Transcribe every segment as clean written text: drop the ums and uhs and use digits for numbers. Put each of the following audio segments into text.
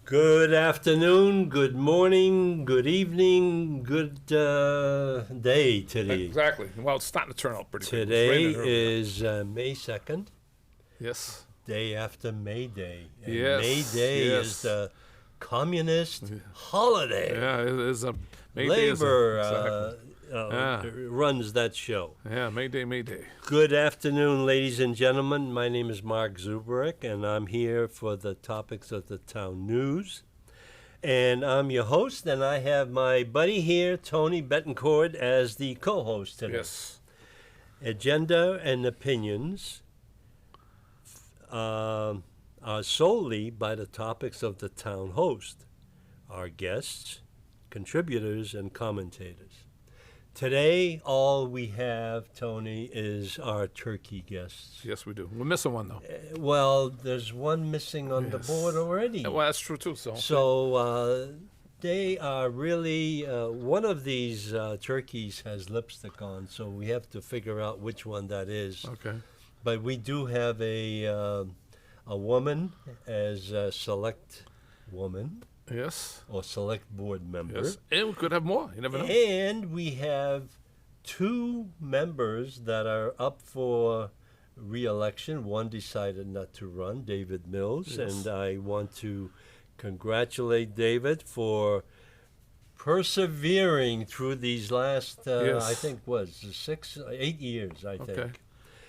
Good afternoon, good morning, good evening, good day today. Exactly. Well, it's starting to turn out pretty big. It was Today raining earlier. is May 2nd, Yes. day after May Day. And May Yes. Day is Yes. the communist holiday. Yeah, it is a May Day is Labor exactly. Yeah. runs that show. Yeah, May Day, May Day. Good afternoon, ladies and gentlemen. My name is Mark Zuberek, and I'm here for the topics of the town news. And I'm your host, and I have my buddy here, Tony Betancourt, as the co-host today. Yes. Agenda and opinions are solely by the topics of the town host, our guests, contributors, and commentators. Today, all we have, Tony, is our turkey guests. Yes, we do. We're missing one though. Well, there's one missing on the Yes. board already. Well, that's true too. So they are really, one of these turkeys has lipstick on, so we have to figure out which one that is. Okay. But we do have a woman as a select woman Yes. or select board member. Yes. And we could have more. You never know. And we have two members that are up for re-election. One decided not to run, David Mills, Yes. and I want to congratulate David for persevering through these last, Yes. I think, 8 years, I think. Okay.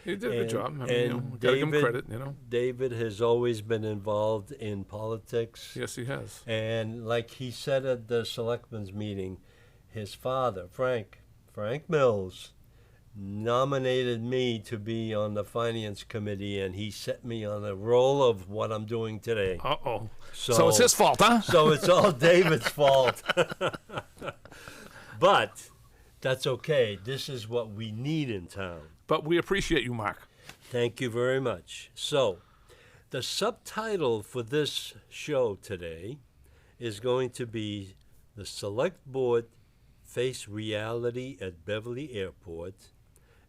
He did a good And- job. I mean, and gotta give him David- credit. David has always been involved in politics. Yes, he has. And like he said at the selectmen's meeting, his father, Frank Mills, nominated me to be on the finance committee, and he set me on the role of what I'm doing today. Uh-oh. So it's his fault, huh? So it's all David's fault. But that's okay. This is what we need in town. But we appreciate you, Mark. Thank you very much. So, the subtitle for this show today is going to be The Select Board Face Reality at Beverly Airport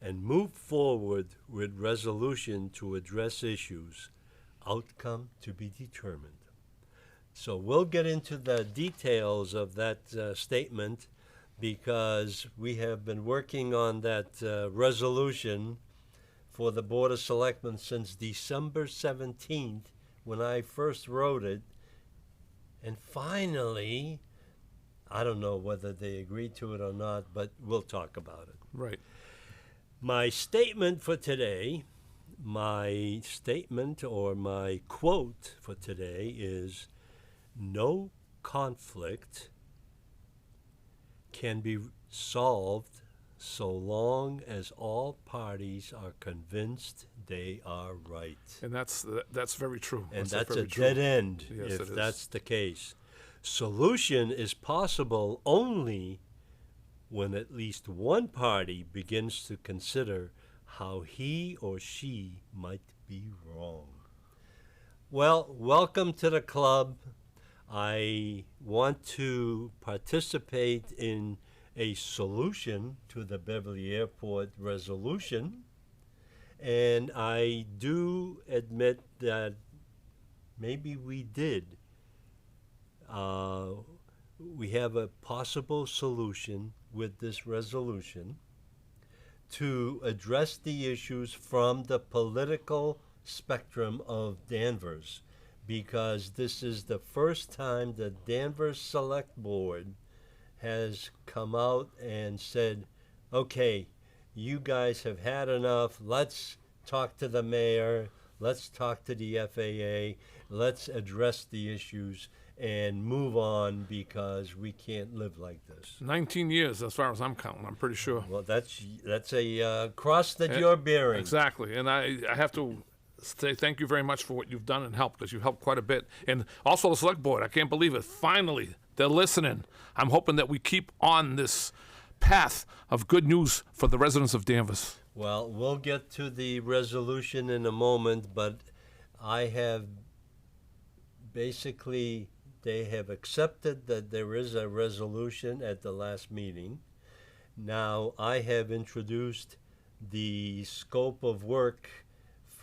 and Move Forward with Resolution to Address Issues, Outcome to be Determined. So, we'll get into the details of that statement because we have been working on that resolution for the Board of Selectmen since December 17th when I first wrote it. And finally, I don't know whether they agreed to it or not, but we'll talk about it. Right. My statement for today, my statement or my quote for today is, no conflict can be solved so long as all parties are convinced they are right. And that's very true. And That's that's very a true. dead end Yes, if it is. that's the case. Solution is possible only when at least one party begins to consider how he or she might be wrong. Well, welcome to the club. I want to participate in a solution to the Beverly Airport resolution, and I do admit that maybe we did. We have a possible solution with this resolution to address the issues from the political spectrum of Danvers, because this is the first time the Danvers Select Board has come out and said, okay, you guys have had enough. Let's talk to the mayor. Let's talk to the FAA. Let's address the issues and move on because we can't live like this. 19 years, as far as I'm counting, I'm pretty sure. Well, that's a cross that you're bearing. Exactly. And I have to say thank you very much for what you've done and helped, because you've helped quite a bit. And also the select board, I can't believe it. Finally, they're listening. I'm hoping that we keep on this path of good news for the residents of Danvers. Well, we'll get to the resolution in a moment, but I have basically, they have accepted that there is a resolution at the last meeting. Now, I have introduced the scope of work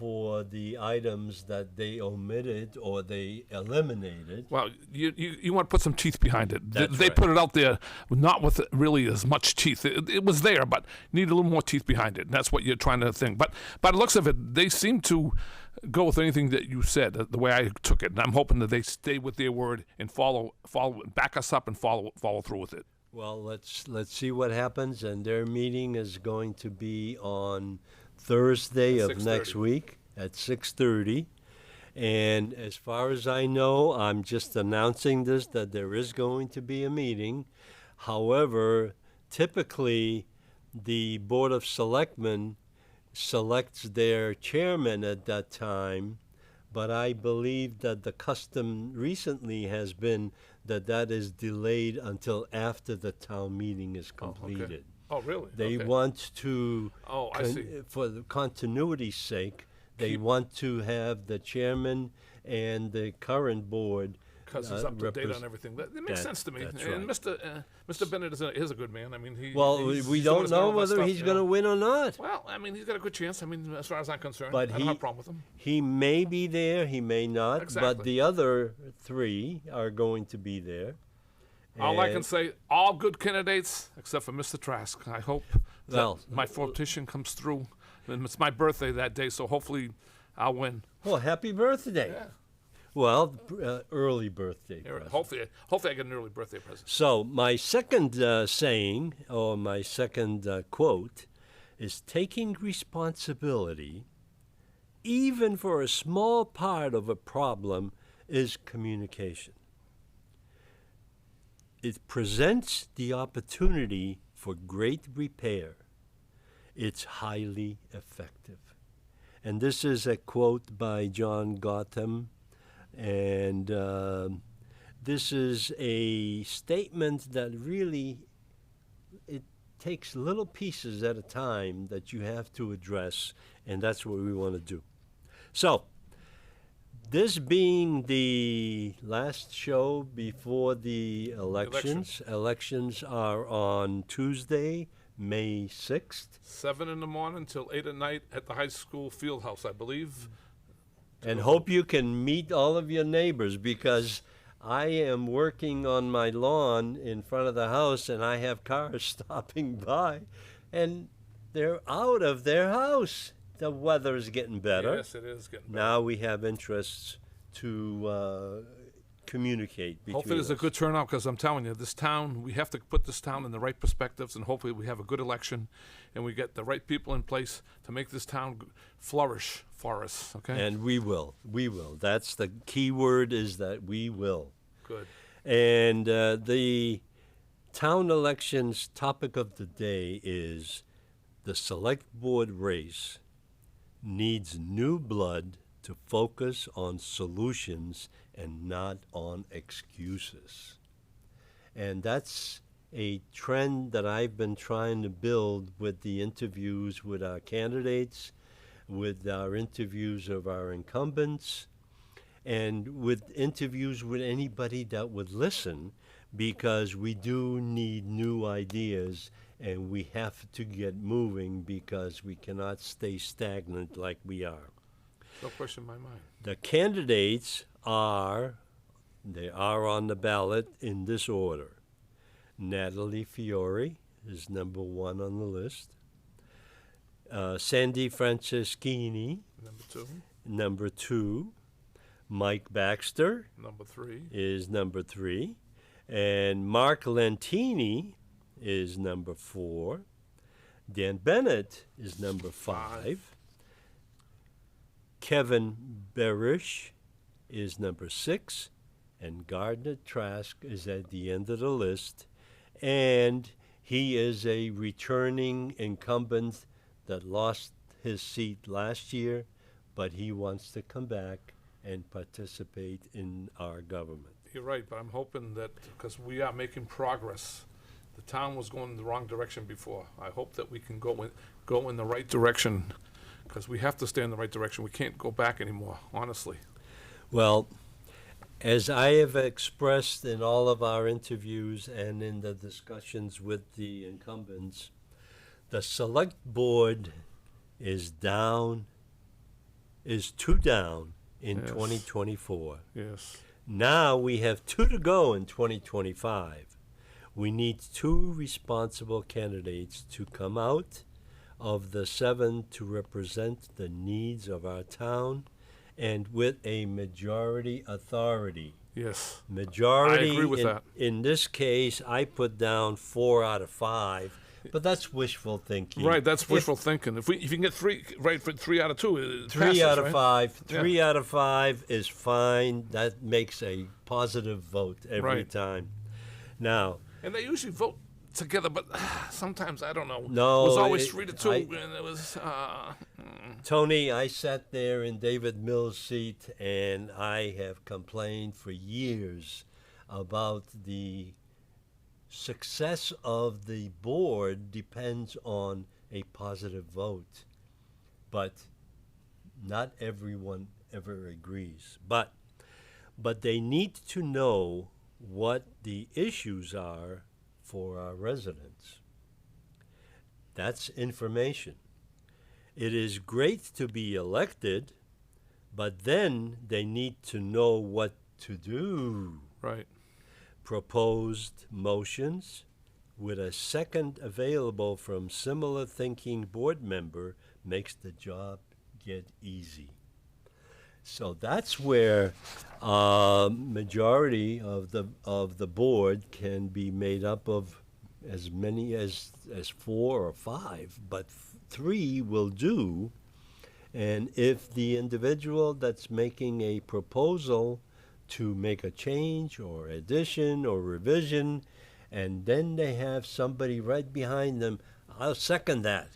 for the items that they omitted or they eliminated. Well, you want to put some teeth behind it. That's They right. put it out there not with really as much teeth. It was there, but need a little more teeth behind it. And that's what you're trying to think. But by the looks of it, they seem to go with anything that you said, the way I took it. And I'm hoping that they stay with their word and follow, back us up and follow through with it. Well, let's see what happens. And their meeting is going to be on Thursday At of next 6:30. week at 6:30. And as far as I know, I'm just announcing this, that there is going to be a meeting. However, typically the Board of Selectmen selects their chairman at that time, but I believe that the custom recently has been that is delayed until after the town meeting is completed. Oh, really? They Okay. want to, Oh, I see. for the continuity's sake, they Keep- want to have the chairman and the current board. Because he's up to date represent- on everything. That makes That- sense to me. that's And right. Mr. Bennett is a good man. I mean, Well, he's we doing don't his know own whether stuff, he's you going to know. win or not. Well, I mean, he's got a good chance. I mean, as far as I'm concerned, But I don't have a problem with him. he may be there, he may not. But Exactly. the other three are going to be there. All I can And- say, all good candidates except for Mr. Trask. I hope that Well, my fortition comes through. And it's my birthday that day, so hopefully I'll win. Well, happy birthday. Yeah. Well, early birthday. present. Hopefully I get an early birthday present. So my second saying, or my second quote, is taking responsibility, even for a small part of a problem, is communication. It presents the opportunity for great repair. It's highly effective. And this is a quote by John Gotham. And this is a statement that really, it takes little pieces at a time that you have to address, and that's what we want to do. So, this being the last show before the elections, elections are on Tuesday, May 6th. 7 in the morning till 8 at night at the high school field house, I believe. And hope you can meet all of your neighbors, because I am working on my lawn in front of the house and I have cars stopping by and they're out of their house. The weather is getting better. Yes, it is getting better. Now we have interests to communicate between Hopefully there's a us. good turnout, because I'm telling you, this town, we have to put this town in the right perspectives, and hopefully we have a good election and we get the right people in place to make this town flourish for us, okay? And we will. We will. That's the key word, is that we will. Good. And the town elections topic of the day is the select board race needs new blood to focus on solutions and not on excuses. And that's a trend that I've been trying to build with the interviews with our candidates, with our interviews of our incumbents, and with interviews with anybody that would listen, because we do need new ideas and we have to get moving, because we cannot stay stagnant like we are. No question in my mind. The candidates are on the ballot in this order. Natalie Fiore is number 1 on the list. Sandy Franceschini, Number 2. number 2. Mike Baxter Number 3. is number 3. And Mark Lentini is number 4. Dan Bennett is number 5. Kevin Berish is number 6. And Gardner Trask is at the end of the list. And he is a returning incumbent that lost his seat last year, but he wants to come back and participate in our government. You're right, but I'm hoping that, because we are making progress, the town was going in the wrong direction before. I hope that we can go in the right direction, because we have to stay in the right direction. We can't go back anymore, honestly. Well, as I have expressed in all of our interviews and in the discussions with the incumbents, the select board is down is 2 down in Yes. 2024. Yes. Now we have 2 to go in 2025. We need 2 responsible candidates to come out of the 7 to represent the needs of our town and with a majority authority. Yes. Majority, I agree with in, that. in this case, I put down 4 out of 5, but that's wishful thinking. Right, that's wishful thinking. If you can get 3 right for 3 out of 2, it 3 passes, out of right? 5. Yeah. 3 out of 5 is fine. That makes a positive vote every Right. time. Now, And they usually vote together, but sometimes I don't know. No, it was always it- 3 to 2, I- and it was. Tony, I sat there in David Mills' seat, and I have complained for years about the success of the board depends on a positive vote. But not everyone ever agrees. But they need to know what the issues are for our residents. That's information. It is great to be elected, but then they need to know what to do. Right. Proposed motions with a second available from similar thinking board member makes the job get easy. So that's where majority of the board can be made up of as many as 4 or 5, but 3 will do. And if the individual that's making a proposal to make a change or addition or revision, and then they have somebody right behind them, I'll second that.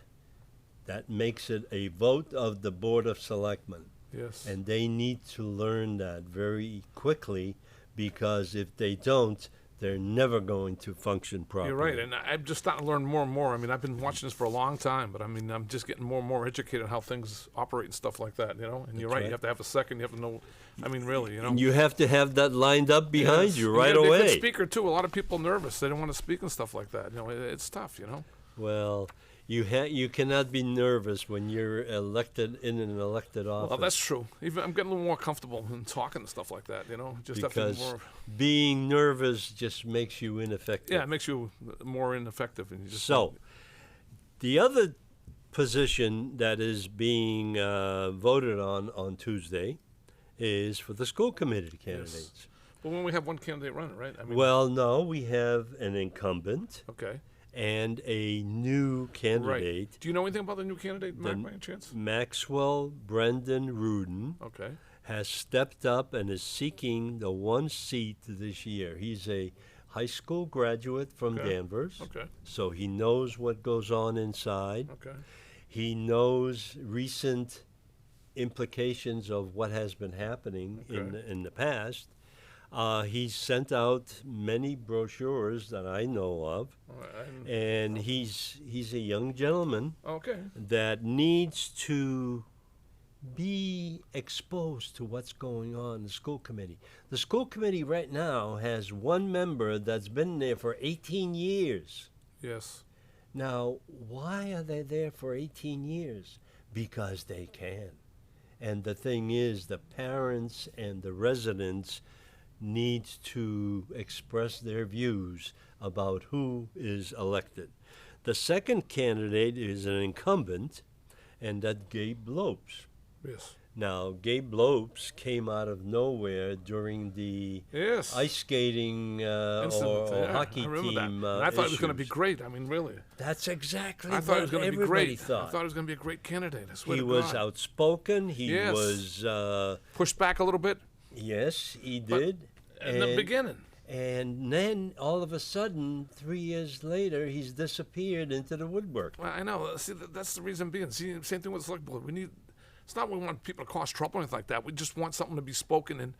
That makes it a vote of the Board of Selectmen. Yes. And they need to learn that very quickly, because if they don't, they're never going to function properly. You're right, and I'm just starting to learn more and more. I mean, I've been watching this for a long time, but I mean, I'm just getting more and more educated on how things operate and stuff like that, you know? And you're right, right. you have to have a second, you have to know, I mean, really, you know? And you have to have that lined up behind Yes. you And right gotta be a away. good speaker, too. A lot of people are nervous. They don't want to speak and stuff like that. You know, it's tough, you know? Well, you cannot be nervous when you're elected in an elected office. Well, that's true. Even I'm getting a little more comfortable in talking and stuff like that, you know? Just have to be because more, being nervous just makes you ineffective. yeah, it makes you more ineffective. And you just So, the other position that is being voted on Tuesday is for the school committee candidates. But when we have one candidate running, right? I mean, Well, no, we have an incumbent okay. and a new candidate, Right. Do you know anything about the new candidate, Mark, by any chance? Maxwell Brendan Rudin. Okay. Has stepped up and is seeking the 1 seat this year. He's a high school graduate from Okay. Danvers, Okay. so he knows what goes on inside. Okay. He knows recent implications of what has been happening Okay. in the past. He's sent out many brochures that I know of, All right. and he's a young gentleman Okay. that needs to be exposed to what's going on in the school committee. The school committee right now has 1 member that's been there for 18 years. Yes. Now, why are they there for 18 years? Because they can. And the thing is, the parents and the residents need to express their views about who is elected. The second candidate is an incumbent, and that's Gabe Lopes. Yes. Now, Gabe Lopes came out of nowhere during the Yes. ice skating Incident, or yeah, hockey I remember team that. And I thought it was going to be issues. great. I mean, really. That's exactly I thought it was what going to be everybody great. thought. I thought it was going to be a great candidate. I swear He to was God. outspoken. He Yes. was, Pushed back a little bit yes, he But did. in the beginning. And then all of a sudden, 3 years later, he's disappeared into the woodwork. Well, I know. See, that's the reason being. See, same thing with the select board. We need. It's not we want people to cause trouble or anything like that. We just want something to be spoken and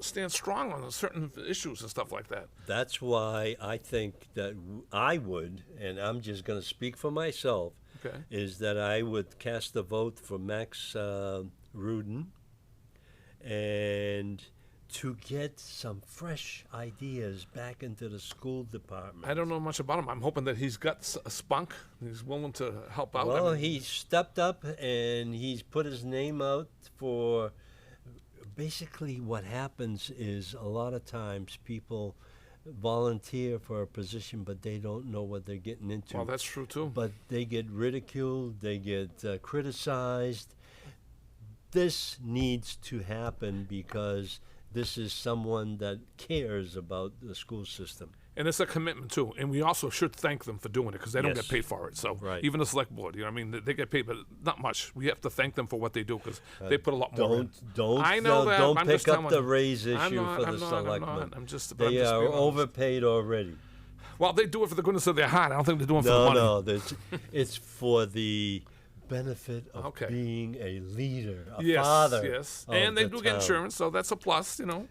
stand strong on certain issues and stuff like that. That's why I think that I would, and I'm just going to speak for myself, Okay. is that I would cast a vote for Max Rudin and to get some fresh ideas back into the school department. I don't know much about him. I'm hoping that he's got a spunk. He's willing to help out. Well, he stepped up and he's put his name out for. Basically, what happens is a lot of times people volunteer for a position, but they don't know what they're getting into. Well, that's true too. But they get ridiculed, they get criticized. This needs to happen because this is someone that cares about the school system. And it's a commitment too. And we also should thank them for doing it because they don't Yes. get paid for it. So Right. even the select board, you know, what I mean, they get paid, but not much. We have to thank them for what they do because they put a lot more in. Don't I know that. don't I'm pick just up telling the you. raise issue I'm not, for the I'm not, selectmen. I'm not. I'm just They being are honest. overpaid already. Well, they do it for the goodness of their heart. I don't think they're doing it for the No, money. no, it's for the benefit of Okay. being a leader, a Yes, father. yes. of And they the do get town. insurance, so that's a plus, you know.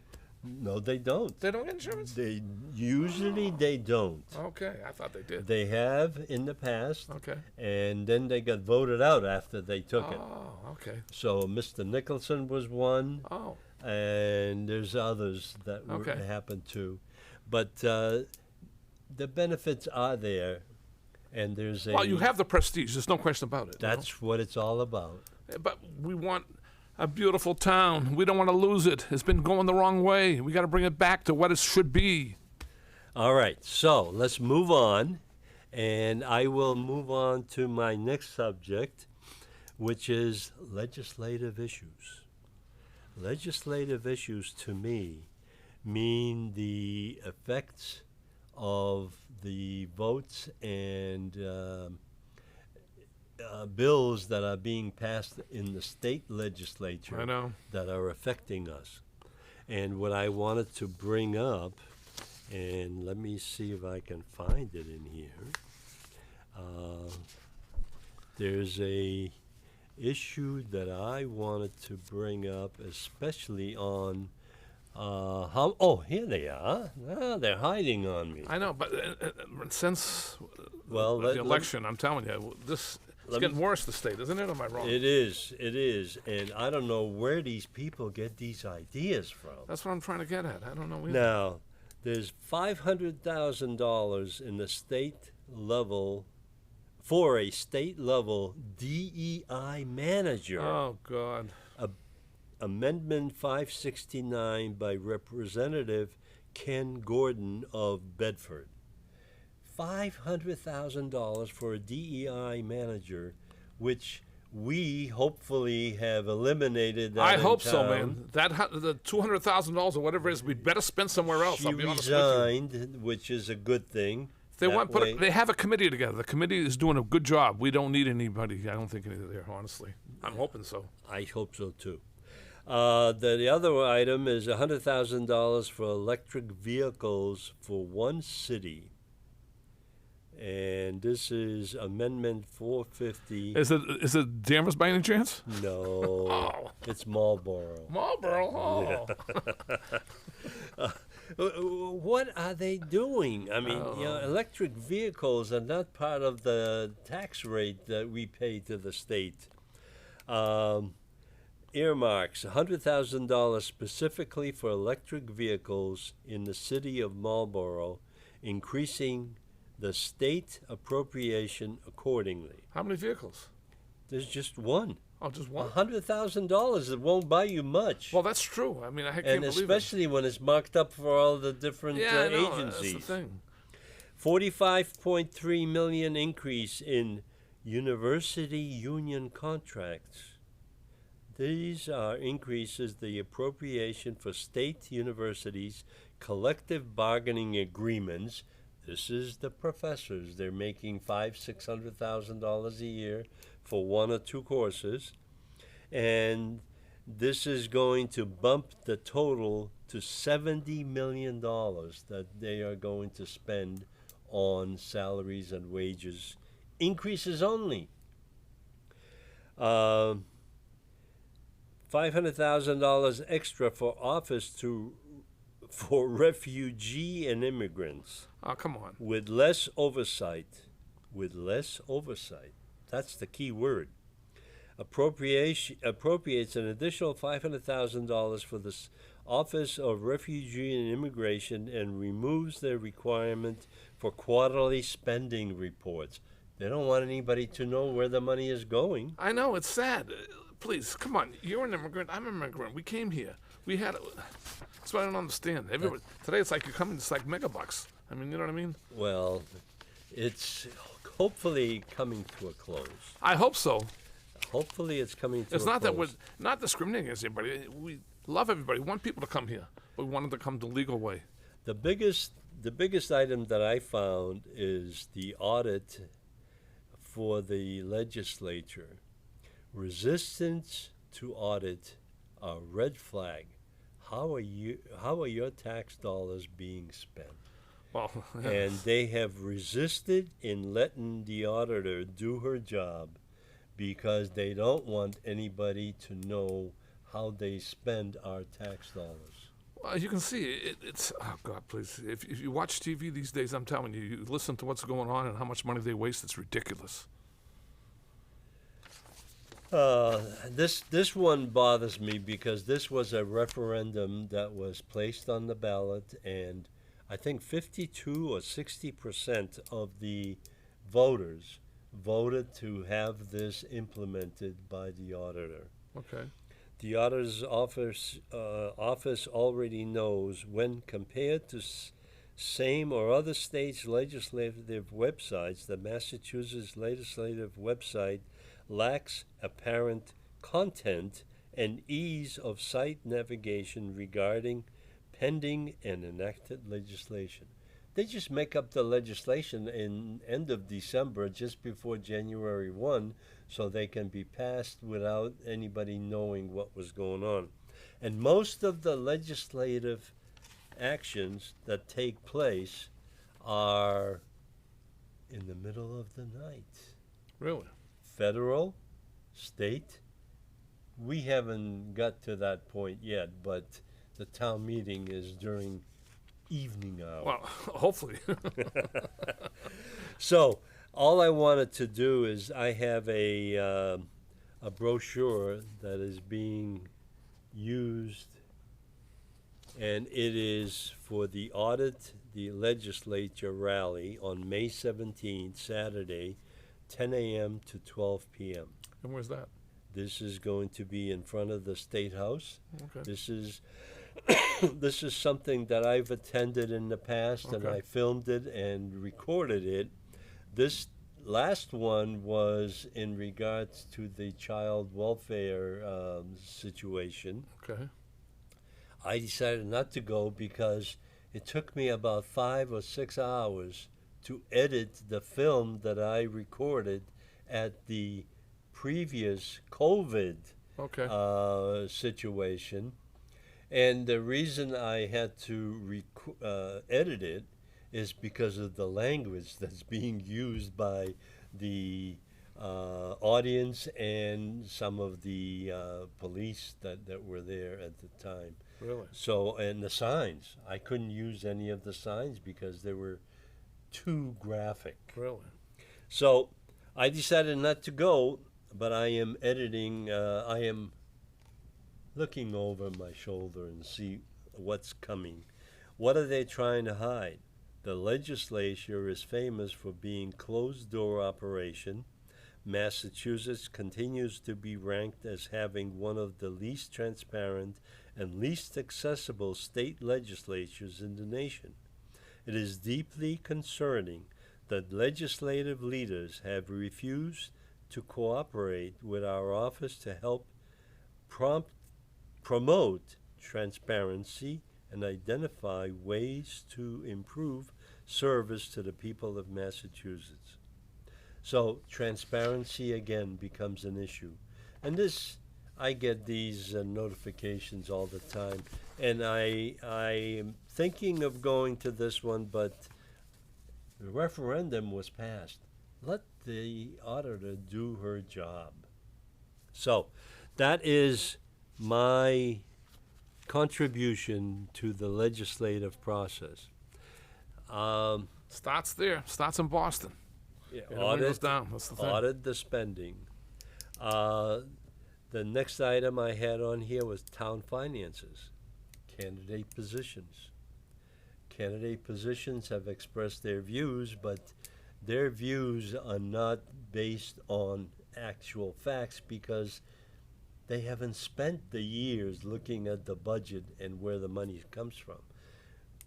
No, they don't. They don't get insurance? They usually they don't. Okay, I thought they did. They have in the past, Okay. and then they got voted out after they took it. Oh, okay. So Mr. Nicholson was one, Oh, and there's others that Okay. happened to, but the benefits are there, and there's a. well, you have the prestige. There's no question about it. you know? That's what it's all about. But we want a beautiful town. We don't want to lose it. It's been going the wrong way. We got to bring it back to what it should be. All right, so let's move on, and I will move on to my next subject, which is legislative issues. Legislative issues to me mean the effects of the votes and bills that are being passed in the state legislature I know. that are affecting us. And what I wanted to bring up, and let me see if I can find it in here. There's a issue that I wanted to bring up, especially on how. Oh, here they are. Ah, they're hiding on me. I know, but since Well, the election, I'm telling you, it's getting worse, the state, isn't it? Am I wrong? It is, and I don't know where these people get these ideas from. That's what I'm trying to get at. I don't know either. Now, there's $500,000 in the state level for a state level DEI manager. Oh, God. Amendment 569 by Representative Ken Gordon of Bedford. $500,000 for a DEI manager, which we hopefully have eliminated that I in hope so, town. man. The $200,000 or whatever it is, we better spend somewhere else. She I'll be honest with you. resigned, which is a good thing. They That way- they have a committee together. The committee is doing a good job. We don't need anybody. I don't think any there, honestly. I'm hoping so. I hope so too. The other item is $100,000 for electric vehicles for one city. And this is Amendment 450. Is it Danvers by any chance? No, Oh. it's Marlboro. Marlboro. Oh. What are they doing? I mean, electric vehicles are not part of the tax rate that we pay to the state. Earmarks $100,000 specifically for electric vehicles in the city of Marlboro, increasing the state appropriation accordingly. How many vehicles? There's just one. Oh, just one? $100,000. It won't buy you much. Well, that's true. I mean, I can't and believe especially when it's marked up for all the different it. Yeah, I know. agencies. That's the thing. $45.3 million increase in university union contracts. These are increases the appropriation for state universities collective bargaining agreements. This is the professors. They're making $600,000 a year for one or two courses, and this is going to bump the total to $70 million that they are going to spend on salaries and wages increases only. $500,000 extra for office for refugee and immigrants Oh, come on. with less oversight. With less oversight. That's the key word. appropriates an additional $500,000 for the Office of Refugee and Immigration and removes the requirement for quarterly spending reports. They don't want anybody to know where the money is going. I know, it's sad. Please, come on. You're an immigrant. I'm an immigrant. We came here. We had. That's what I don't understand. Everybody, today it's like you're coming. It's like megabucks. I mean, you know what I mean? Well, it's hopefully coming to a close. I hope so. Hopefully it's coming to a close. It's not that we're not discriminating against anybody. We love everybody. We want people to come here. But we want them to come the legal way. The biggest item that I found is the audit for the legislature. Resistance to audit a red flag. How are your tax dollars being spent? Well, And they have resisted in letting the auditor do her job because they don't want anybody to know how they spend our tax dollars. well, you can see it's. Oh God, please! If you watch TV these days, I'm telling you, you listen to what's going on and how much money they waste. It's ridiculous. This one bothers me because this was a referendum that was placed on the ballot, and I think 52 or 60% of the voters voted to have this implemented by the auditor. Okay. The auditor's office already knows when compared to same or other states' legislative websites, the Massachusetts legislative website lacks apparent content and ease of site navigation regarding pending and enacted legislation. They just make up the legislation in end of December, just before January 1, so they can be passed without anybody knowing what was going on. And most of the legislative actions that take place are in the middle of the night. Really? Federal, state, we haven't got to that point yet, but the town meeting is during evening hours. Well, hopefully. So all I wanted to do is I have a brochure that is being used, and it is for the Audit the Legislature rally on May 17th, Saturday, 10 a.m. to 12 p.m. And where's that? This is going to be in front of the State House. Okay. This is this is something that I've attended in the past, and Okay. I filmed it and recorded it. This last one was in regards to the child welfare situation. Okay. I decided not to go because it took me about 5 or 6 hours to edit the film that I recorded at the previous COVID Okay. situation. And the reason I had to edit it is because of the language that's being used by the audience and some of the police that were there at the time. Really? So, and the signs. I couldn't use any of the signs because they were too graphic. Really? So I decided not to go, but I am editing, I am looking over my shoulder and see what's coming. What are they trying to hide? The legislature is famous for being closed-door operation. Massachusetts continues to be ranked as having one of the least transparent and least accessible state legislatures in the nation. It is deeply concerning that legislative leaders have refused to cooperate with our office to help promote transparency and identify ways to improve service to the people of Massachusetts. So transparency again becomes an issue. And this, I get these notifications all the time, and I am thinking of going to this one, but the referendum was passed. Let the auditor do her job. So that is my contribution to the legislative process. Starts there. Starts in Boston. And it goes down. That's the thing. Audit the spending. The next item I had on here was town finances, candidate positions. Candidate positions have expressed their views, but their views are not based on actual facts because they haven't spent the years looking at the budget and where the money comes from.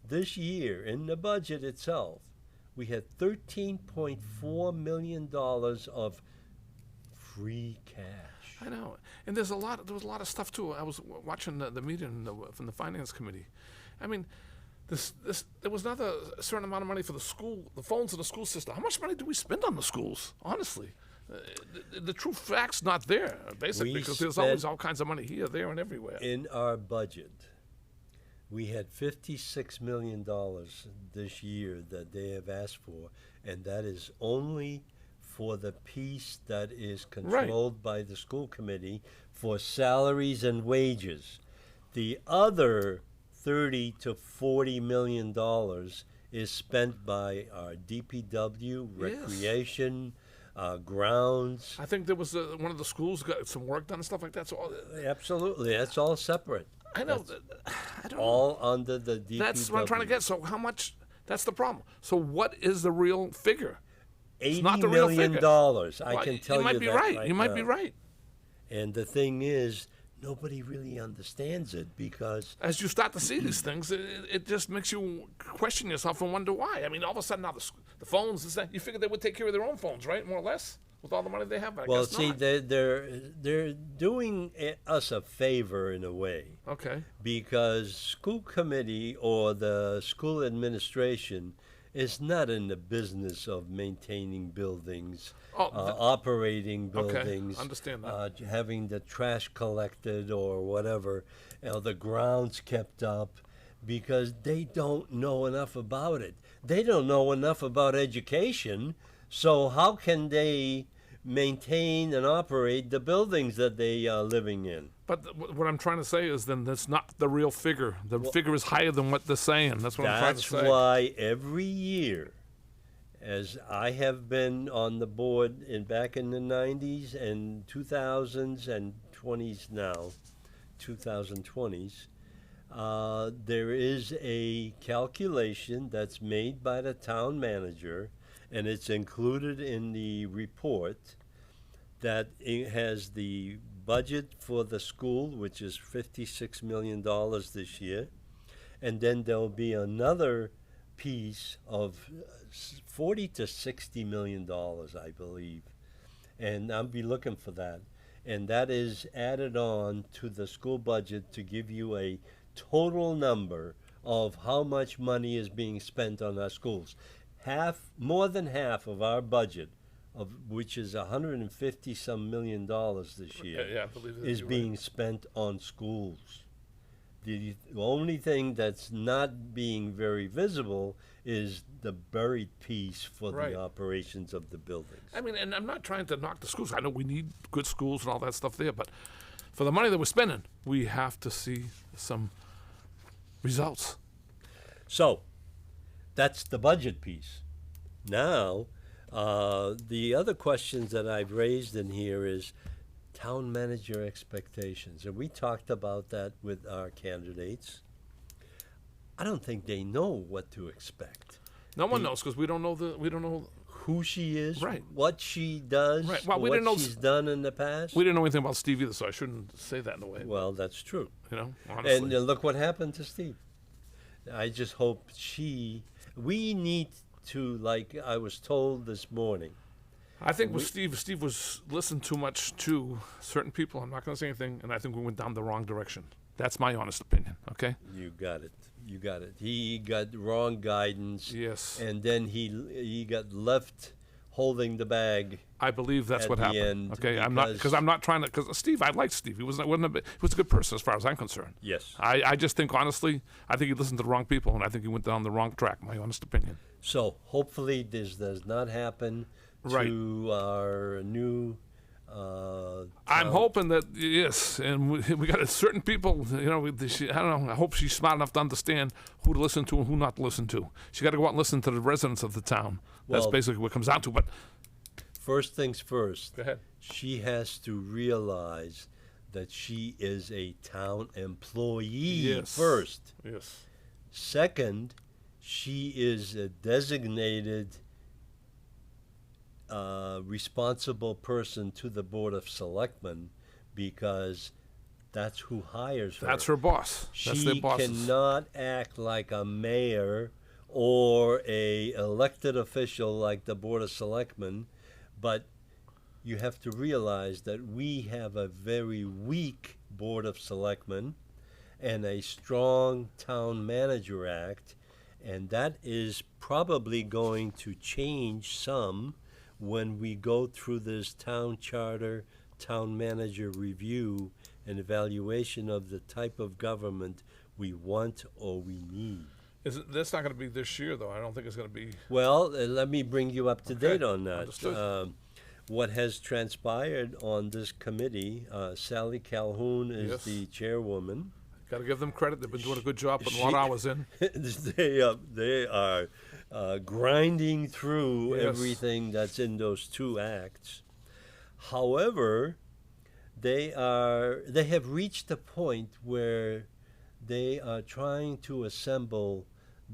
This year, in the budget itself, we had $13.4 million of free cash. I know, and there was a lot of stuff too. I was watching the meeting from the finance committee. I mean, there was not a certain amount of money for the phones in the school system. How much money do we spend on the schools? Honestly, the true fact's not there, basically, because there's always all kinds of money here, there, and everywhere. In our budget, we had $56 million this year that they have asked for, and that is only for the piece that is controlled by the school committee for salaries and wages. The other $30 to $40 million is spent by our DPW, recreation, grounds. I think there was one of the schools got some work done and stuff like that. So Absolutely, that's all separate. I know. I don't all under the DPW. That's what I'm trying to get. So how much? That's the problem. So what is the real figure? It's not the real figure. $80 million. I can tell you might be that right. You might now. be right. And the thing is, nobody really understands it because As you start to see these things, it just makes you question yourself and wonder why. I mean, all of a sudden now the phones, you figured they would take care of their own phones, right? More or less, with all the money they have. But I well, guess see, not. they're doing us a favor in a way Okay. because school committee or the school administration is not in the business of maintaining buildings, operating buildings, Okay, understand that. having the trash collected or whatever, the grounds kept up, because they don't know enough about it. They don't know enough about education, so how can they maintain and operate the buildings that they are living in? But what I'm trying to say is then that's not the real figure. The figure is higher than what they're saying. That's what I'm trying to say. That's why every year, as I have been on the board back in the 90s and 2000s and 20s now, 2020s, there is a calculation that's made by the town manager, and it's included in the report, that it has the budget for the school, which is $56 million this year, and then there'll be another piece of $40 to $60 million, I believe, and I'll be looking for that, and that is added on to the school budget to give you a total number of how much money is being spent on our schools. More than half of our budget, of which is $150-some million this year, Yeah, I believe that is you're being right. spent on schools. The only thing that's not being very visible is the buried piece for Right. the operations of the buildings. I mean, and I'm not trying to knock the schools. I know we need good schools and all that stuff there, but for the money that we're spending, we have to see some results. So, that's the budget piece. Now, the other questions that I've raised in here is town manager expectations. And we talked about that with our candidates. I don't think they know what to expect. No one knows because we don't know Who she is, Right. what she does, Right. Well, we what didn't know she's done in the past. we didn't know anything about Steve either, so I shouldn't say that in a way. Well, that's true. Honestly. And look what happened to Steve. I just hope we need to, like I was told this morning. I think with Steve was listened too much to certain people. I'm not going to say anything, and I think we went down the wrong direction. That's my honest opinion. Okay. You got it. You got it. He got wrong guidance. Yes. And then he got left holding the bag. I believe that's at what the happened. end, Okay, I'm because- not trying to, because Steve, I liked Steve. He was a good person as far as I'm concerned. Yes. I just think honestly, I think he listened to the wrong people, and I think he went down the wrong track. My honest opinion. So hopefully this does not happen Right. to our new. I'm hoping that yes, and we got certain people. I don't know. I hope she's smart enough to understand who to listen to and who not to listen to. She got to go out and listen to the residents of the town. That's Well- basically what it comes down to. But First things first. go ahead. she has to realize that she is a town employee Yes. first. Yes. Second, she is a designated responsible person to the Board of Selectmen because that's who hires her. That's her boss. That's their She bosses. cannot act like a mayor or a elected official like the Board of Selectmen, but you have to realize that we have a very weak Board of Selectmen and a strong Town Manager Act, and that is probably going to change some when we go through this town charter, town manager review, and evaluation of the type of government we want or we need. That's not going to be this year, though. I don't think it's going to be. Well, let me bring you up to date on that. Understood. What has transpired on this committee, Sally Calhoun is Yes. the chairwoman. Got to give them credit. They've been doing a good job, putting a lot of hours in. They are grinding through Yes. everything that's in those two acts. However, they have reached a point where they are trying to assemble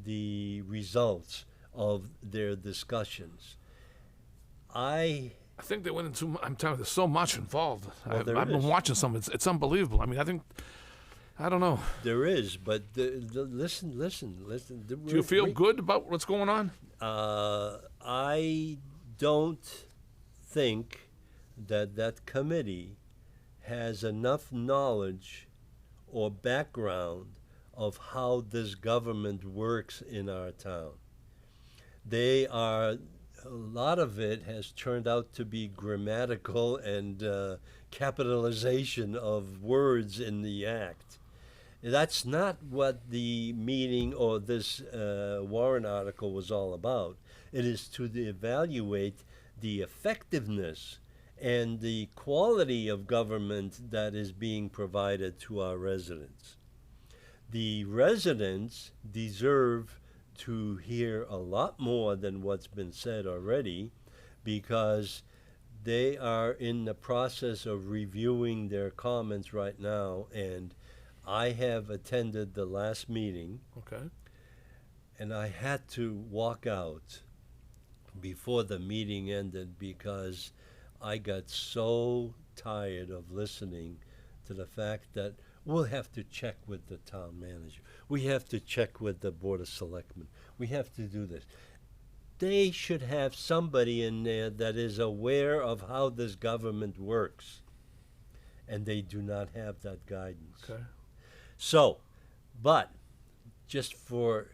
the results of their discussions. I think they went into. I'm telling you, there's so much involved. Well, I've there been is. watching some. It's unbelievable. I mean, I don't know. There is, but listen. Do you feel good about what's going on? I don't think that committee has enough knowledge or background of how this government works in our town. A lot of it has turned out to be grammatical and capitalization of words in the act. That's not what the meeting or this warrant article was all about. It is to evaluate the effectiveness and the quality of government that is being provided to our residents. The residents deserve to hear a lot more than what's been said already because they are in the process of reviewing their comments right now, and I have attended the last meeting, Okay. and I had to walk out before the meeting ended because I got so tired of listening to the fact that we'll have to check with the town manager. We have to check with the Board of Selectmen. We have to do this. They should have somebody in there that is aware of how this government works, and they do not have that guidance. Okay. So, but just for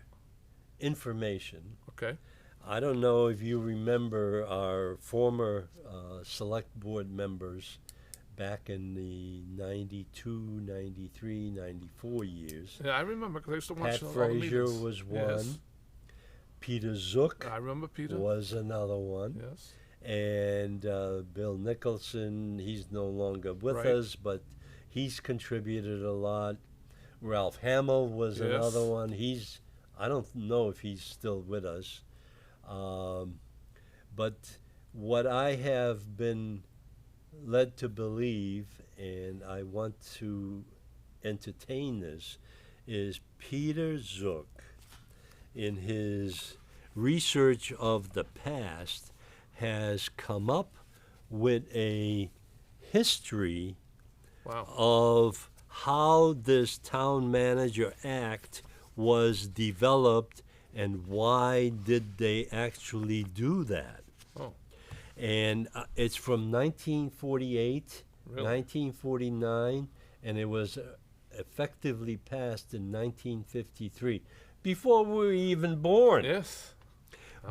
information, Okay. I don't know if you remember our former select board members back in the 92, 93, 94 years. Yeah, I remember because I used to watch Pat all the Frazier meetings. was one. Yes. Peter Zook I remember Peter. was another one. Yes. And Bill Nicholson, he's no longer with Right. us, but he's contributed a lot. Ralph Hamill was Yes. another one. I don't know if he's still with us. But what I have been led to believe, and I want to entertain this, is Peter Zook, in his research of the past, has come up with a history Wow. of how this Town Manager Act was developed and why did they actually do that. Oh. And it's from 1948, Really? 1949, and it was effectively passed in 1953, before we were even born. Yes.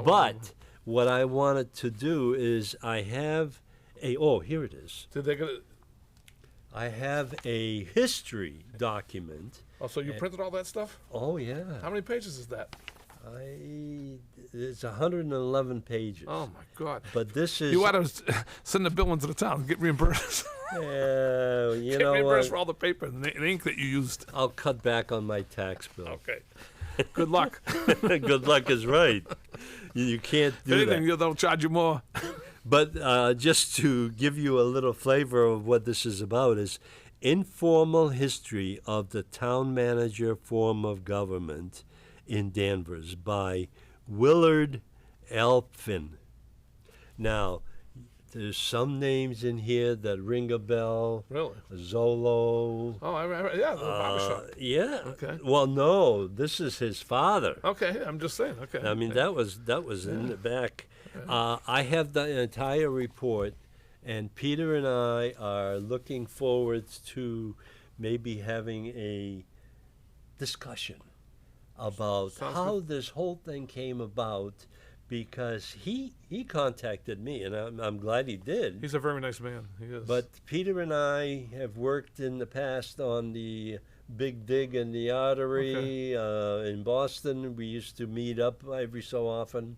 But what I wanted to do is here it is. Did they get it? I have a history document. Oh, so you printed all that stuff? Oh, yeah. How many pages is that? It's 111 pages. Oh my God! But this is... You ought to send the bill into the town and get reimbursed. you Get know reimbursed for what? all the paper and the ink that you used. I'll cut back on my tax bill. Okay. Good luck. Good luck is right. You can't If do anything, that. they'll charge you more. But just to give you a little flavor of what this is about is informal history of the town manager form of government in Danvers by Willard Elphin. Now, there's some names in here that ring a bell. Really? Zolo. Oh, yeah, the barbershop. Yeah. Okay. Well, no, this is his father. Okay, I'm just saying. Okay. I mean, that was in the back. I have the entire report, and Peter and I are looking forward to maybe having a discussion about Sounds how this whole thing came about, because he contacted me, and I'm glad he did. He's a very nice man. He is. But Peter and I have worked in the past on the Big Dig and the Artery in Boston. We used to meet up every so often,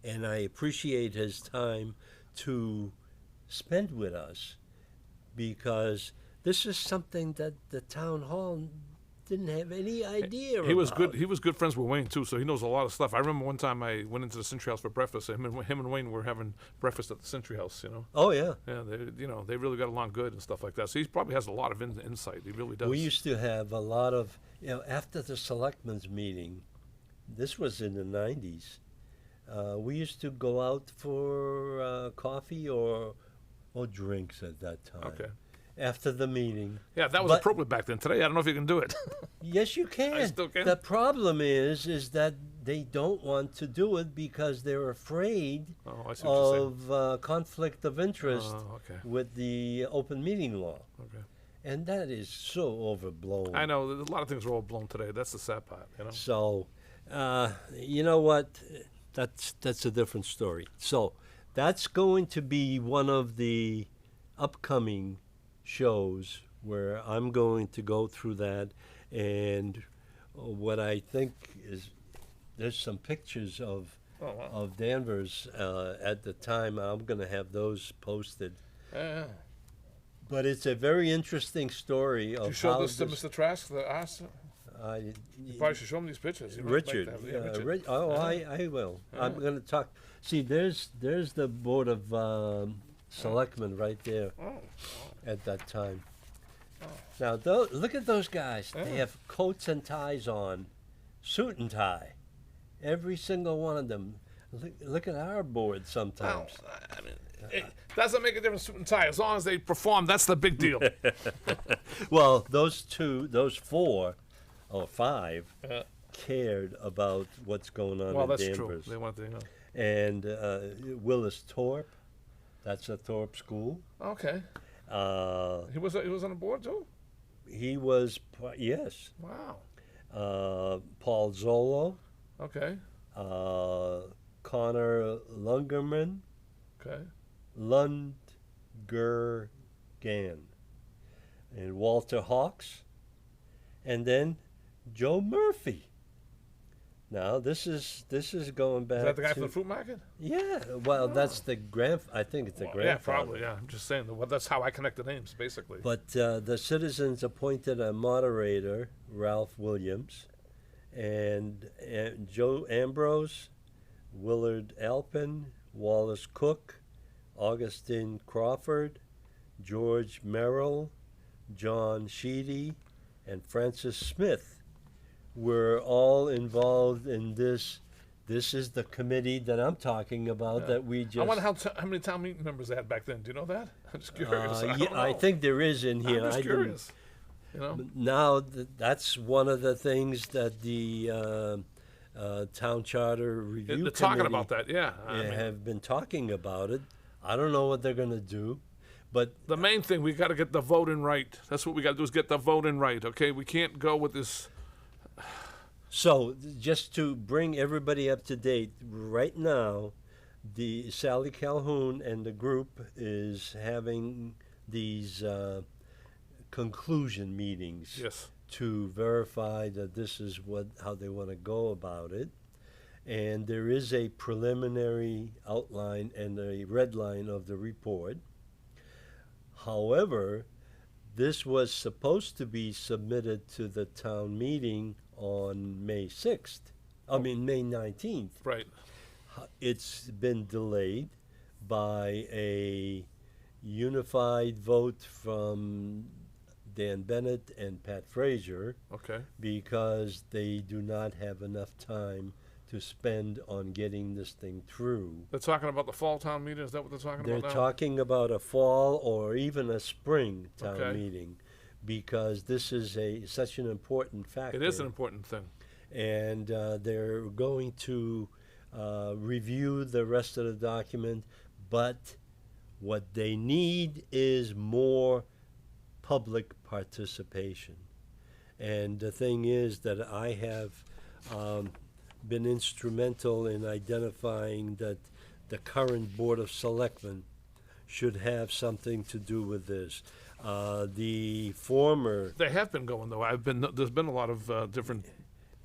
and I appreciate his time to spend with us, because this is something that the town hall didn't have any idea he was about. good. He was good friends with Wayne too, so he knows a lot of stuff. I remember one time I went into the Century House for breakfast. Him and Wayne were having breakfast at the Century House. You know. Oh yeah. Yeah, they really got along good and stuff like that. So he probably has a lot of insight. He really does. We used to have a lot of, after the selectmen's meeting, this was in the 90s, we used to go out for coffee or drinks at that time. Okay. After the meeting. Yeah, that was But- appropriate back then. Today, I don't know if you can do it. Yes, you can. I still can? The problem is that they don't want to do it because they're afraid Oh, I see what you're saying. of conflict of interest Oh, okay. with the open meeting law. Okay. And that is so overblown. I know a lot of things are overblown today. That's the sad part. You know. So, you know what? That's a different story. So, that's going to be one of the upcoming shows where I'm going to go through that. And what I think is there's some pictures of Oh wow. of Danvers at the time. I'm going to have those posted. Yeah. But it's a very interesting story of You showed how this to Mr. Trask, the ass. I- You probably should show him these pictures. He might like Richard, that. Yeah, Richard. I will. I'm going to talk. See, there's the board of selectmen right there Oh. at that time. Oh. Now, look at those guys. They Yeah. have coats and ties on, suit and tie, every single one of them. Look at our board Well, sometimes. I mean, it doesn't make a difference suit and tie as long as they perform. That's the big deal. Well, those four or five Yeah. cared about what's going on Well, in that's Danvers. true. They want to, And Willis Thorpe, that's a Thorpe school. Okay. He was on the board too. He was, yes. Wow. Paul Zolo, Okay. Connor Lungerman, Okay. Lundgergan, and Walter Hawks, and then Joe Murphy. Now this is going back Is that the guy to, from the fruit market? Yeah, well, that's the I think it's the Yeah, grandfather. probably. Yeah, I'm just saying. Well, that's how I connect the names, basically. But the citizens appointed a moderator, Ralph Williams, and Joe Ambrose, Willard Alpin, Wallace Cook, Augustine Crawford, George Merrill, John Sheedy, and Francis Smith were all involved in this. This is the committee that I'm talking about that we just. I wonder how many town meeting members they had back then. Do you know that? I'm just curious. I yeah, don't know. I think there is in here. I'm just I didn't- curious. You know. Now, that's one of the things that the Town Charter Review They're talking Committee about that. Yeah. I mean, have been talking about it. I don't know what they're going to do, but the main thing we got to get the voting right. That's what we got to do is get the voting right. Okay, we can't go with this. so just to bring everybody up to date, right now, the Sally Calhoun and the group is having these conclusion meetings. Yes. To verify that this is how they want to go about it. And there is a preliminary outline and a red line of the report. However, this was supposed to be submitted to the town meeting on May 6th. I mean, May 19th. Right. It's been delayed by a unified vote from Dan Bennett and Pat Frazier Okay. because they do not have enough time to spend on getting this thing through. They're talking about the fall town meeting. Is that what they're talking They're about now? talking about a fall or even a spring town Okay. meeting because this is such an important factor. It is an important thing. And they're going to review the rest of the document, but what they need is more public participation. And the thing is that I have been instrumental in identifying that the current Board of Selectmen should have something to do with this. The former They have been going though. There's been a lot of different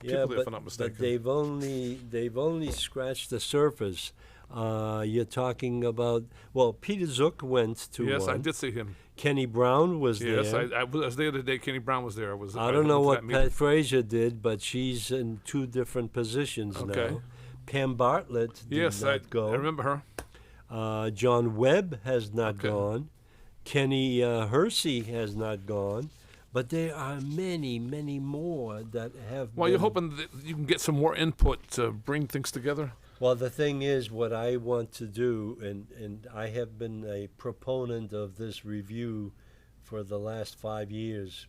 people there, if I'm not mistaken. but they've only scratched the surface. You're talking about Peter Zook went to Yes, one. I did see him. Kenny Brown was Yes, there. I was there the day Kenny Brown was there. I don't know went to what that meeting. Pat Frazier did, but she's in two different positions Okay. now. Pam Bartlett did Yes, not go. I remember her. John Webb has not Okay. gone. Kenny Hersey has not gone. But there are many, many more that have Well, been. you're hoping that you can get some more input to bring things together. Well, the thing is, what I want to do, and I have been a proponent of this review for the last 5 years,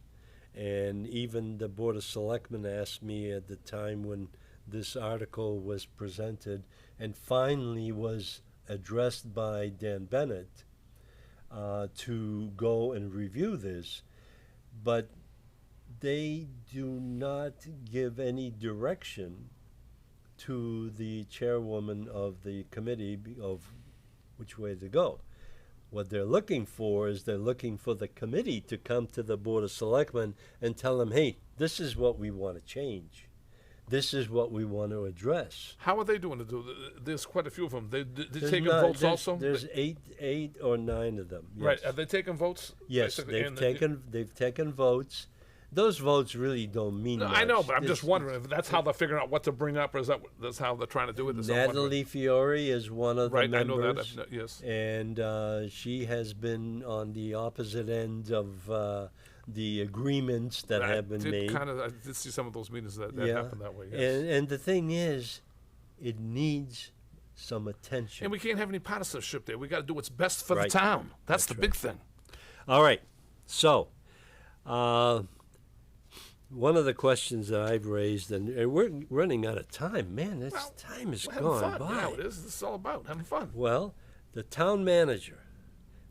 and even the Board of Selectmen asked me at the time when this article was presented and finally was addressed by Dan Bennett to go and review this, but they do not give any direction to the chairwoman of the committee of which way to go. What they're looking for is they're looking for the committee to come to the Board of Selectmen and tell them, hey, this is what we want to change. This is what we want to address. How are they doing it? There's quite a few of them. They're There's taking not- votes there's- also? There's eight or nine of them. Yes. Right. Are they taking votes? Yes, basically? they've taken votes. Those votes really don't mean No, much. I know, but I'm It's- just wondering if that's how they're figuring out what to bring up, or that's how they're trying to do it? That's what I'm wondering. Natalie Fiore is one of the Right, I members. know that. Yes. And she has been on the opposite end of the agreements that have been made. I did see some of those meetings that Yeah. happened that way. Yes. And the thing is, it needs some attention. And we can't have any partisanship there. We got to do what's best for Right. the town. That's the That's big thing. All right. So, one of the questions that I've raised, and we're running out of time. Man, time is We're having gone fun. by. Yeah, it is. This is all about having fun. Well, the town manager.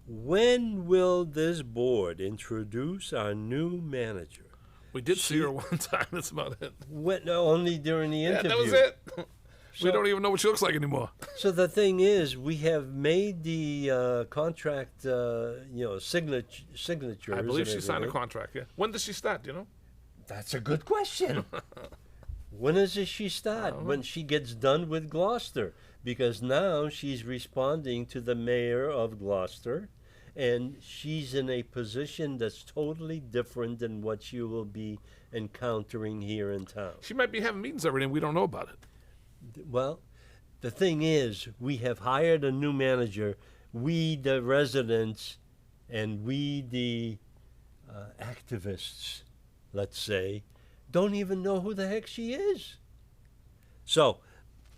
When will this board introduce our new manager? We did see her one time. That's about it. No, only during the Yeah, interview. that was it. We So- don't even know what she looks like anymore. So the thing is, we have made the contract, signatures. I believe and she signed a everything. contract. Yeah. When does she start? Do you know? That's a good question. When does she start? When she gets done with Gloucester. Because now she's responding to the mayor of Gloucester, and she's in a position that's totally different than what you will be encountering here in town. She might be having meetings every day and we don't know about it. Well, the thing is, we have hired a new manager. We, the residents, and we, the activists, let's say, don't even know who the heck she is. So,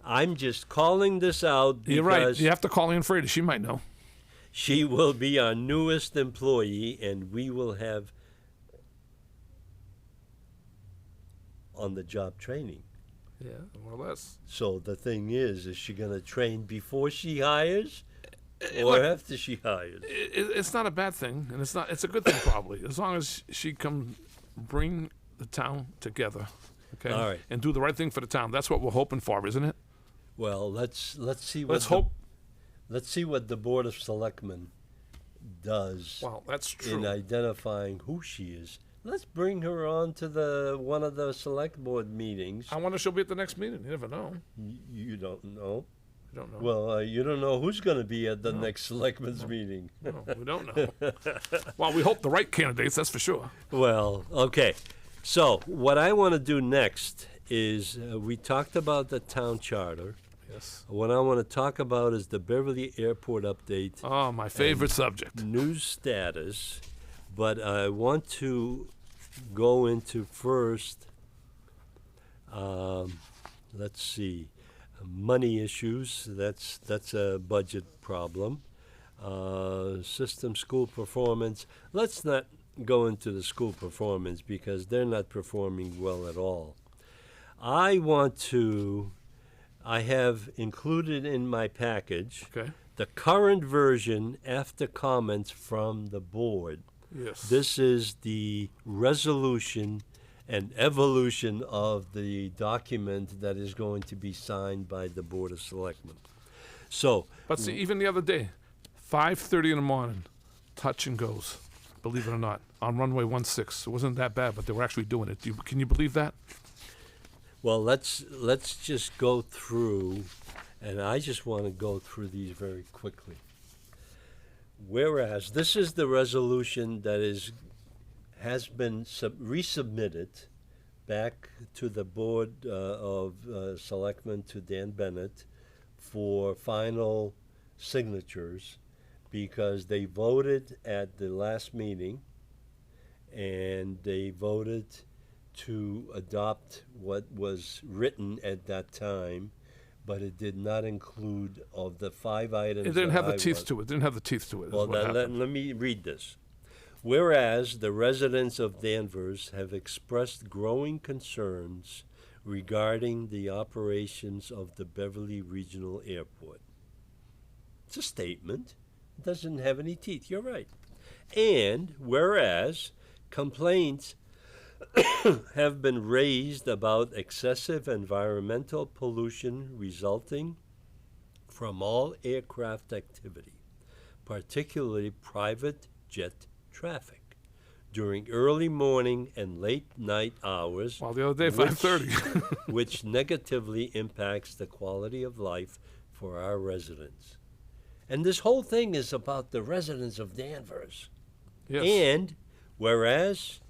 I'm just calling this out because You're right. You have to call in Freda. She might know. she will be our newest employee, and we will have on-the-job training. Yeah, more or less. So the thing is she going to train before she hires or Look, after she hires? It's not a bad thing, and it's a good thing probably, as long as she can bring the town together, okay, All right. and do the right thing for the town. That's what we're hoping for, isn't it? Well, let's see what Let's hope. let's see what the Board of Selectmen does Well, that's in true. identifying who she is. Let's bring her on to one of the select board meetings. I wonder if she'll be at the next meeting. You never know. You don't know. I don't know. Well, you don't know who's going to be at the next selectmen's meeting. No, we don't know. Well, we hope the right candidates. That's for sure. Well, okay. So what I want to do next is we talked about the town charter. Yes. What I want to talk about is the Beverly Airport update. Oh, my favorite subject. News status, but I want to go into first, let's see, money issues. That's a budget problem. System school performance. Let's not go into the school performance because they're not performing well at all. I have included in my package Okay. the current version after comments from the board. Yes. This is the resolution and evolution of the document that is going to be signed by the Board of Selectmen. So, But see, even the other day, 5:30 in the morning, touch and goes, believe it or not, on runway 16. It wasn't that bad, but they were actually doing it. Can you believe that? well, let's just go through, and I just want to go through these very quickly. Whereas this is the resolution that has been resubmitted back to the Board of Selectmen, to Dan Bennett, for final signatures, because they voted at the last meeting and they voted to adopt what was written at that time, but it did not include of the 5 items. It didn't that have the I teeth was- to it. It didn't have the teeth to it. is Well, what then happened. let me read this. Whereas the residents of Danvers have expressed growing concerns regarding the operations of the Beverly Regional Airport. It's a statement. It doesn't have any teeth. You're right. And whereas complaints have been raised about excessive environmental pollution resulting from all aircraft activity, particularly private jet traffic, during early morning and late night hours, Well, the other day, which- 5:30. which negatively impacts the quality of life for our residents. And this whole thing is about the residents of Danvers. Yes. And whereas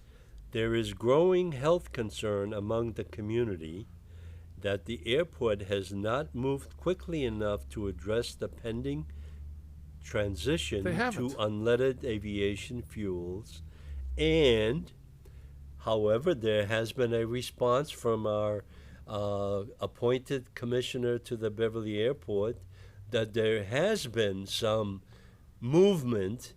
there is growing health concern among the community that the airport has not moved quickly enough to address the pending transition They to haven't. unleaded aviation fuels, and however, there has been a response from our appointed commissioner to the Beverly Airport that there has been some movement,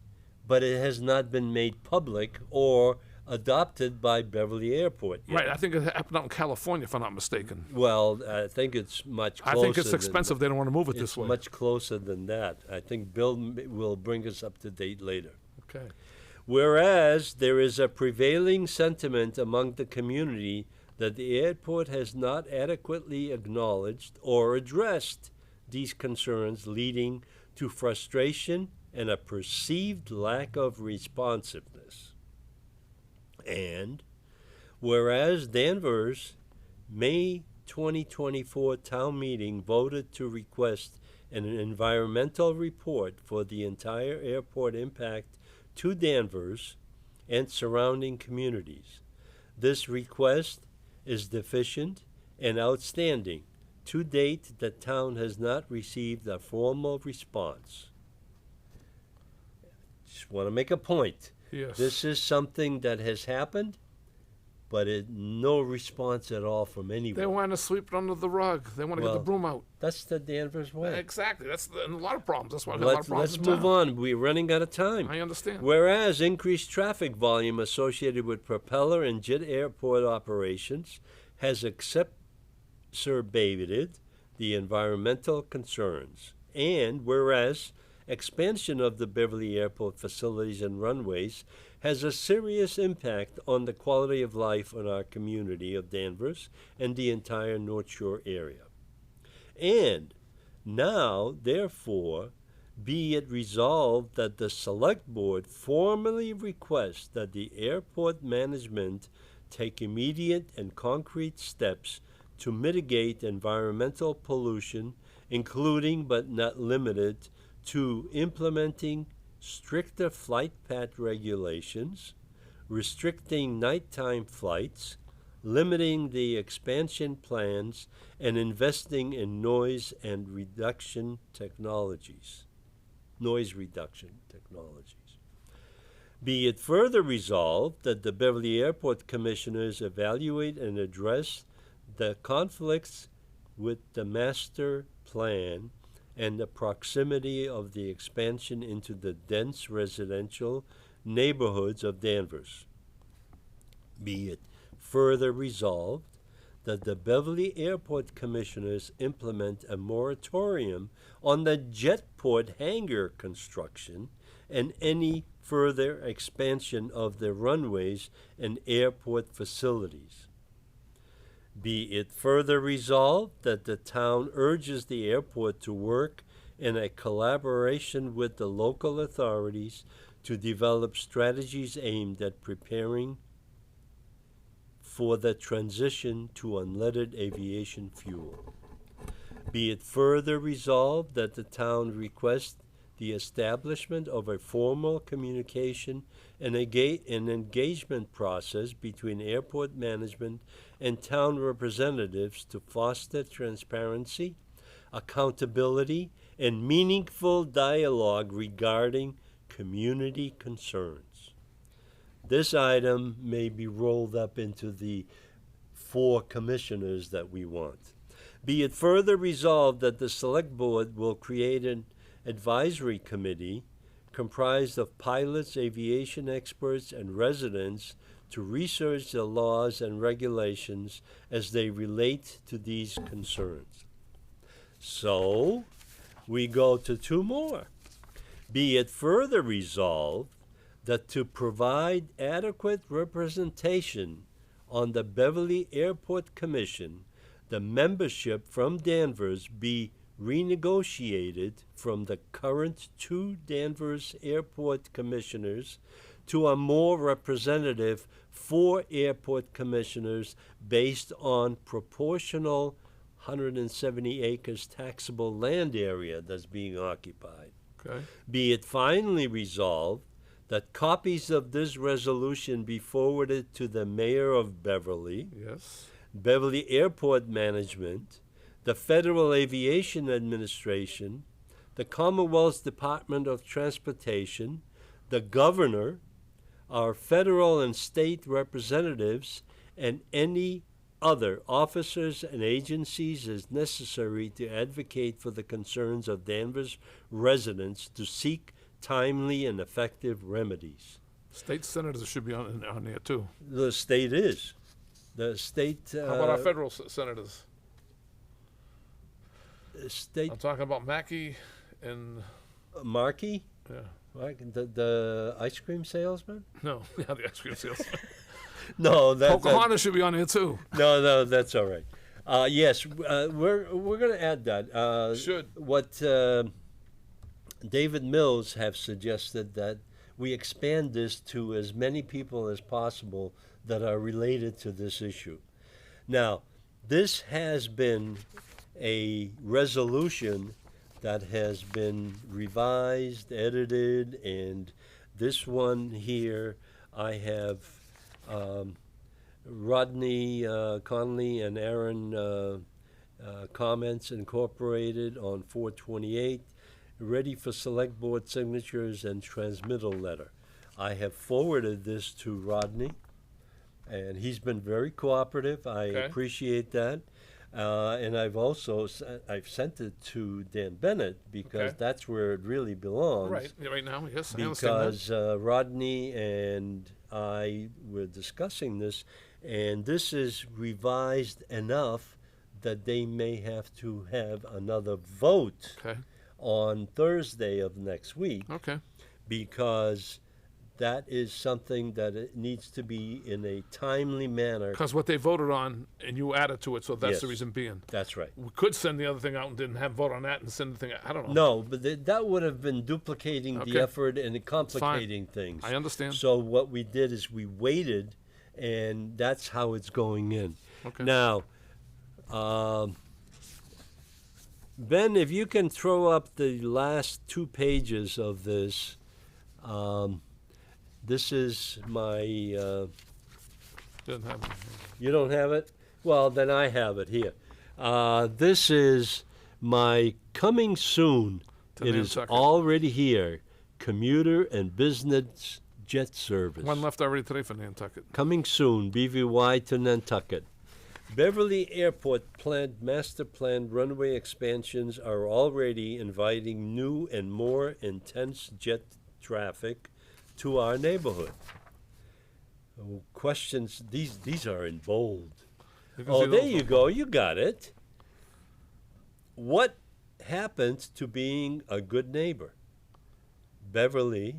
but it has not been made public or adopted by Beverly Airport yet. Right. I think it happened out in California, if I'm not mistaken. Well, I think it's much closer. I think it's than- expensive. They don't want to move it It's this way. much closer than that. I think Bill will bring us up to date later. Okay. Whereas there is a prevailing sentiment among the community that the airport has not adequately acknowledged or addressed these concerns, leading to frustration and a perceived lack of responsiveness. And whereas Danvers' May 2024 town meeting voted to request an environmental report for the entire airport impact to Danvers and surrounding communities. This request is deficient and outstanding. To date, the town has not received a formal response. Just want to make a point. Yes. This is something that has happened, but no response at all from anyone. They want to sweep it under the rug. They want to get Well, the broom out. That's the Danvers way. Exactly. And a lot of problems. That's why we have a lot of problems. Let's in move town. on. We're running out of time. I understand. Whereas increased traffic volume associated with propeller and jet airport operations has exacerbated the environmental concerns, and whereas expansion of the Beverly Airport facilities and runways has a serious impact on the quality of life in our community of Danvers and the entire North Shore area. And now, therefore, be it resolved that the Select Board formally requests that the airport management take immediate and concrete steps to mitigate environmental pollution, including but not limited to implementing stricter flight path regulations, restricting nighttime flights, limiting the expansion plans, and investing in noise reduction technologies. Be it further resolved that the Beverly Airport Commissioners evaluate and address the conflicts with the master plan and the proximity of the expansion into the dense residential neighborhoods of Danvers. Be it further resolved that the Beverly Airport Commissioners implement a moratorium on the jetport hangar construction and any further expansion of the runways and airport facilities. Be it further resolved that the town urges the airport to work in a collaboration with the local authorities to develop strategies aimed at preparing for the transition to unleaded aviation fuel. Be it further resolved that the town request the establishment of a formal communication and an engagement process between airport management and town representatives to foster transparency, accountability, and meaningful dialogue regarding community concerns. This item may be rolled up into the 4 commissioners that we want. Be it further resolved that the Select Board will create an advisory committee comprised of pilots, aviation experts, and residents to research the laws and regulations as they relate to these concerns. So, we go to 2 more. Be it further resolved that to provide adequate representation on the Beverly Airport Commission, the membership from Danvers be renegotiated from the current 2 Danvers Airport Commissioners to a more representative 4 Airport Commissioners based on proportional 170 acres taxable land area that's being occupied. Okay. Be it finally resolved that copies of this resolution be forwarded to the Mayor of Beverly, Yes. Beverly Airport Management, the Federal Aviation Administration, the Commonwealth's Department of Transportation, the Governor, our federal and state representatives, and any other officers and agencies as necessary to advocate for the concerns of Danvers residents to seek timely and effective remedies. State senators should be on there too. The state is. The state... How about our federal senators? State... I'm talking about Mackey and... Markey? Yeah. The ice cream salesman? No, yeah, the ice cream salesman. No, Pocahontas should be on here too. No, that's all right. Yes, we're going to add that. Should. What David Mills have suggested that we expand this to as many people as possible that are related to this issue. Now, this has been a resolution that has been revised, edited, and this one here I have Rodney Conley and Aaron comments incorporated on 428, ready for select board signatures and transmittal letter. I have forwarded this to Rodney, and he's been very cooperative. I appreciate that. And I've also I've sent it to Dan Bennett because that's where it really belongs. Right now, yes. Because Rodney and I were discussing this, and this is revised enough that they may have to have another vote on Thursday of next week. Because that is something that it needs to be in a timely manner. Because what they voted on, and you added to it, so that's the Yes. reason being. That's right. We could send the other thing out and didn't have vote on that and send the thing out. I don't know. No, but that would have been duplicating the effort and complicating things. I understand. So what we did is we waited, and that's how it's going in. Now, Ben, if you can throw up the last 2 pages of this. This is my Didn't have it. You don't have it? Well, then I have it here. This is my coming soon. To It is Nantucket. already here. Commuter and business jet service. One left already today for Nantucket. Coming soon, BVY to Nantucket. Beverly Airport master planned runway expansions are already inviting new and more intense jet traffic to our neighborhood. Questions, these are in bold. You can Oh, see there those you go, you got it. What happens to being a good neighbor? Beverly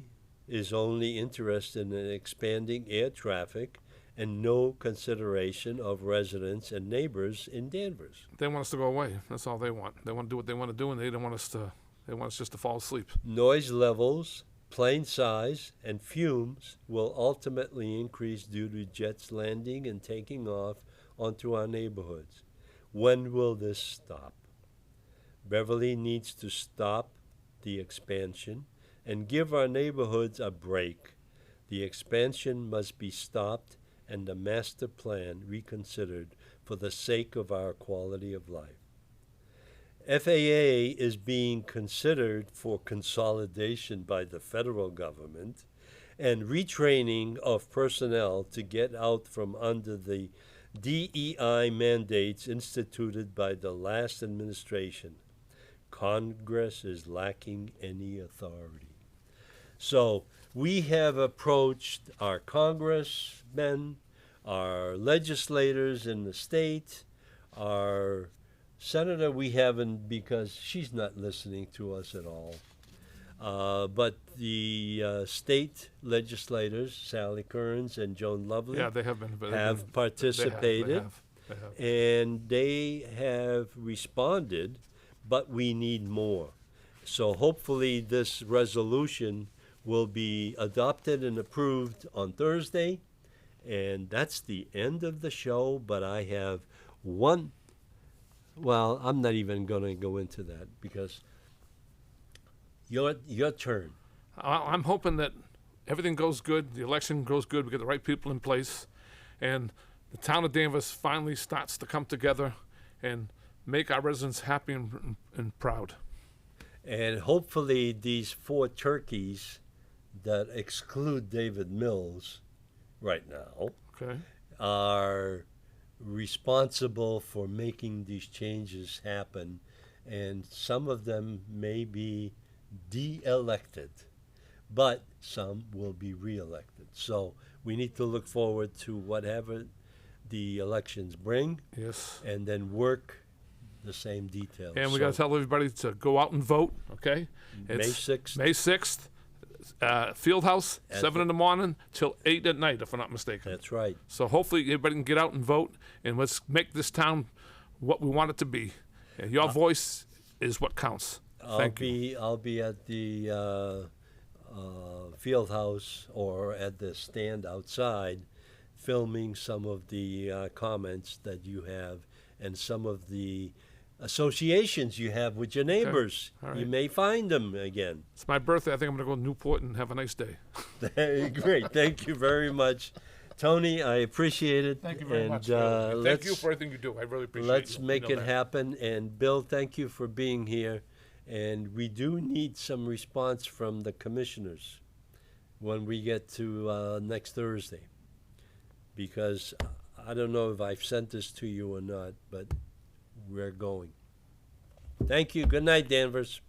is only interested in expanding air traffic and no consideration of residents and neighbors in Danvers. They want us to go away. That's all they want. They want to do what they want to do, and they don't want us to. They want us just to fall asleep. Noise levels, plane size, and fumes will ultimately increase due to jets landing and taking off onto our neighborhoods. When will this stop? Beverly needs to stop the expansion and give our neighborhoods a break. The expansion must be stopped and the master plan reconsidered for the sake of our quality of life. FAA is being considered for consolidation by the federal government and retraining of personnel to get out from under the DEI mandates instituted by the last administration. Congress is lacking any authority. So we have approached our congressmen, our legislators in the state, our senator we haven't because she's not listening to us at all. But the state legislators, Sally Kearns and Joan Lovely, Yeah, they have been. But have participated, They have. and they have responded, but we need more. So hopefully this resolution will be adopted and approved on Thursday, and that's the end of the show, but I have one, well, I'm not even going to go into that because your turn. I'm hoping that everything goes good, the election goes good, we get the right people in place, and the town of Danvers finally starts to come together and make our residents happy and proud. And hopefully these 4 turkeys that exclude David Mills right now Okay? are responsible for making these changes happen, and some of them may be de-elected, but some will be re-elected. So we need to look forward to whatever the elections bring Yes. and then work the same details. And we got to tell everybody to go out and vote, okay? May 6th. May 6th, Field House, At 7 in the morning till 8 at night, if I'm not mistaken. That's right. So hopefully everybody can get out and vote, and let's make this town what we want it to be. And your voice is what counts. Thank you. I'll be at the field house or at the stand outside filming some of the comments that you have and some of the associations you have with your neighbors. All right. You may find them again. It's my birthday. I think I'm going to go to Newport and have a nice day. Great. Thank you very much. Tony, I appreciate it. Thank you very and, much. let's, Thank you for everything you do. I really appreciate it. Let's make it happen. And Bill, thank you for being here. And we do need some response from the commissioners when we get to next Thursday. Because I don't know if I've sent this to you or not, but we're going. Thank you. Good night, Danvers.